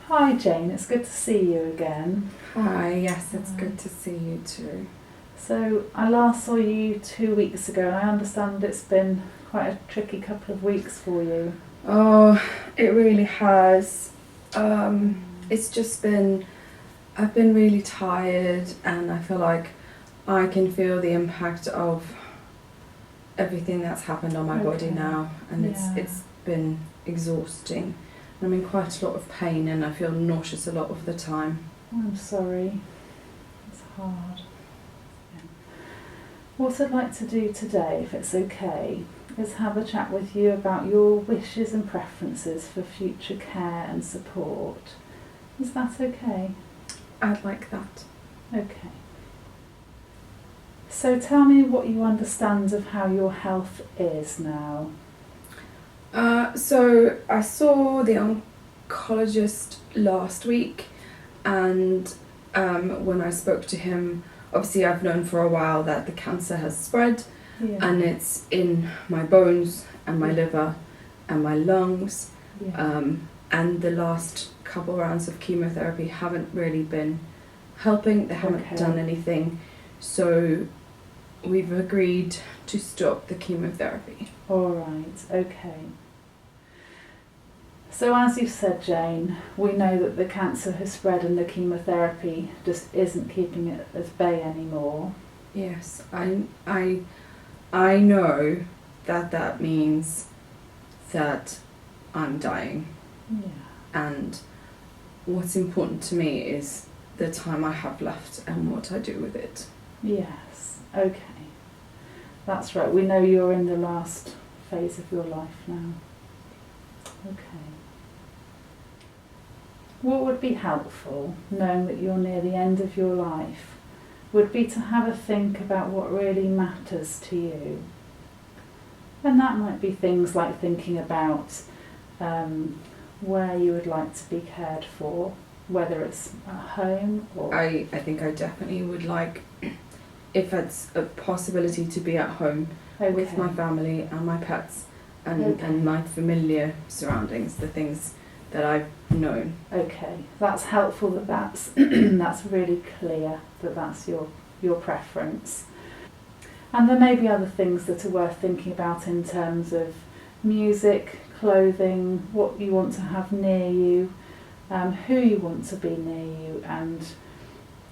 Hi Jane, it's good to see you again. Hi, yes, it's good to see you too. So I last saw you 2 weeks ago and I understand it's been quite a tricky couple of weeks for you. Oh, it really has. It's just I've been really tired and I feel like I can feel the impact of everything that's happened on my body now, and it's been exhausting. I'm in quite a lot of pain and I feel nauseous a lot of the time. I'm sorry, it's hard. What I'd like to do today, if it's okay, is have a chat with you about your wishes and preferences for future care and support. Is that okay? I'd like that. Okay. So tell me what you understand of how your health is now. So I saw the oncologist last week, and when I spoke to him, obviously I've known for a while that the cancer has spread, and it's in my bones and my liver and my lungs, and the last couple rounds of chemotherapy haven't really been helping. They haven't done anything, so we've agreed to stop the chemotherapy. All right, okay. So as you've said, Jane, we know that the cancer has spread and the chemotherapy just isn't keeping it at bay anymore. Yes, I know that means that I'm dying. Yeah. And what's important to me is the time I have left and what I do with it. Yes, okay. That's right, we know you're in the last phase of your life now. Okay. What would be helpful, knowing that you're near the end of your life, would be to have a think about what really matters to you. And that might be things like thinking about where you would like to be cared for, whether it's at home or... I think I definitely would like, if it's a possibility, to be at home with my family and my pets and my familiar surroundings, the things that I've known. Okay, that's helpful that that's that's really clear that that's your preference. And there may be other things that are worth thinking about in terms of music, clothing, what you want to have near you, who you want to be near you, and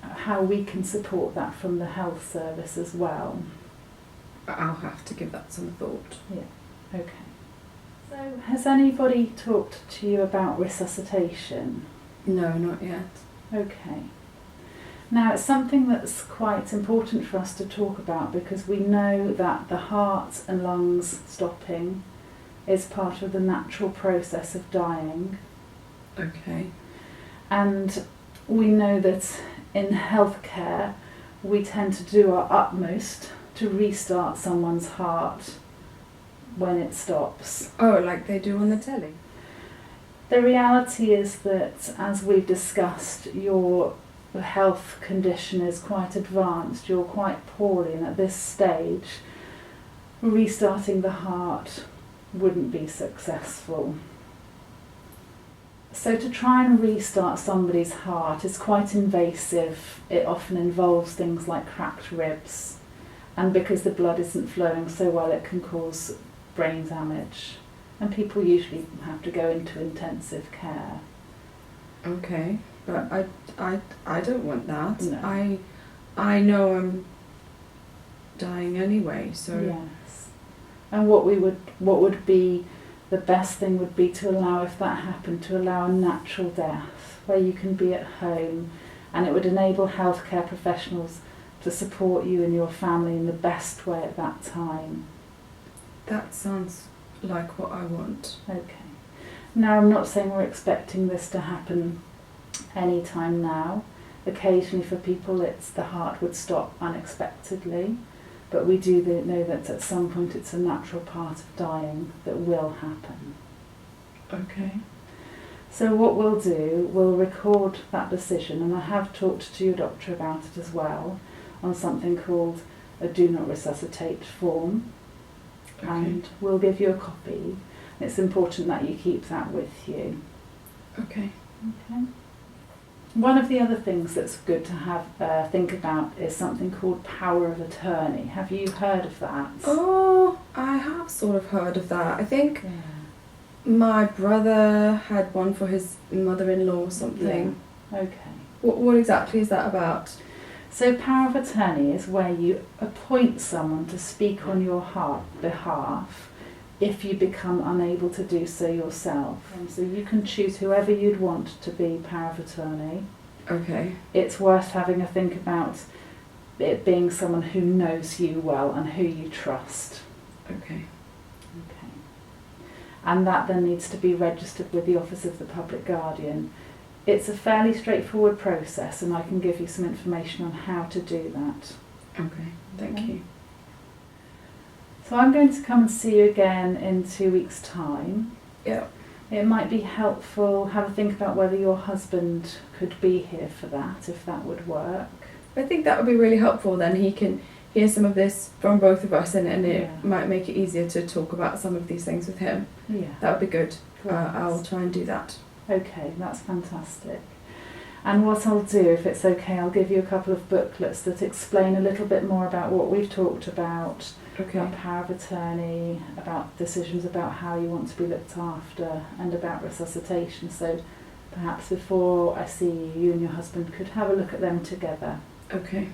how we can support that from the health service as well. I'll have to give that some thought. Yeah, okay. So, has anybody talked to you about resuscitation? No, not yet. Okay. Now, it's something that's quite important for us to talk about because we know that the heart and lungs stopping is part of the natural process of dying. Okay. And we know that in healthcare, we tend to do our utmost to restart someone's heart when it stops. Oh, like they do on the telly? The reality is that, as we've discussed, your health condition is quite advanced, you're quite poorly, and at this stage, restarting the heart wouldn't be successful. So to try and restart somebody's heart is quite invasive. It often involves things like cracked ribs, and because the blood isn't flowing so well, it can cause brain damage, and people usually have to go into intensive care. Okay, but I don't want that. No. I know I'm dying anyway, so... Yes. And what would be the best thing would be to allow, if that happened, to allow a natural death where you can be at home, and it would enable healthcare professionals to support you and your family in the best way at that time. That sounds like what I want. Okay. Now, I'm not saying we're expecting this to happen any time now. Occasionally for people the heart would stop unexpectedly, but we do know that at some point it's a natural part of dying that will happen. Okay. So what we'll do, we'll record that decision, and I have talked to your doctor about it as well, on something called a Do Not Resuscitate form. Okay. And we'll give you a copy. It's important that you keep that with you. Okay. Okay. One of the other things that's good to have think about is something called power of attorney. Have you heard of that? Oh, I have sort of heard of that. I think Yeah. my brother had one for his mother-in-law or something. Yeah. Okay. What exactly is that about? So power of attorney is where you appoint someone to speak on your behalf if you become unable to do so yourself. And so you can choose whoever you'd want to be power of attorney. Okay. It's worth having a think about it being someone who knows you well and who you trust. Okay. Okay. And that then needs to be registered with the Office of the Public Guardian. It's a fairly straightforward process, and I can give you some information on how to do that. Okay, thank you. So I'm going to come and see you again in 2 weeks' time. Yeah. It might be helpful, have a think about whether your husband could be here for that, if that would work. I think that would be really helpful. Then he can hear some of this from both of us, and it might make it easier to talk about some of these things with him. Yeah. That would be good. Great. I'll try and do that. Okay, that's fantastic. And what I'll do, if it's okay, I'll give you a couple of booklets that explain a little bit more about what we've talked about. Okay. About power of attorney, about decisions about how you want to be looked after, and about resuscitation. So perhaps before I see you, you and your husband could have a look at them together. Okay.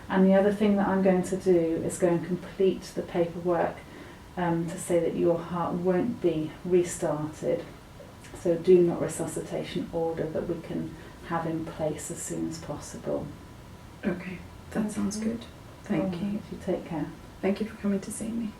And the other thing that I'm going to do is go and complete the paperwork to say that your heart won't be restarted. So do not resuscitation order that we can have in place as soon as possible. Okay, that sounds good. Thank you. You take care. Thank you for coming to see me.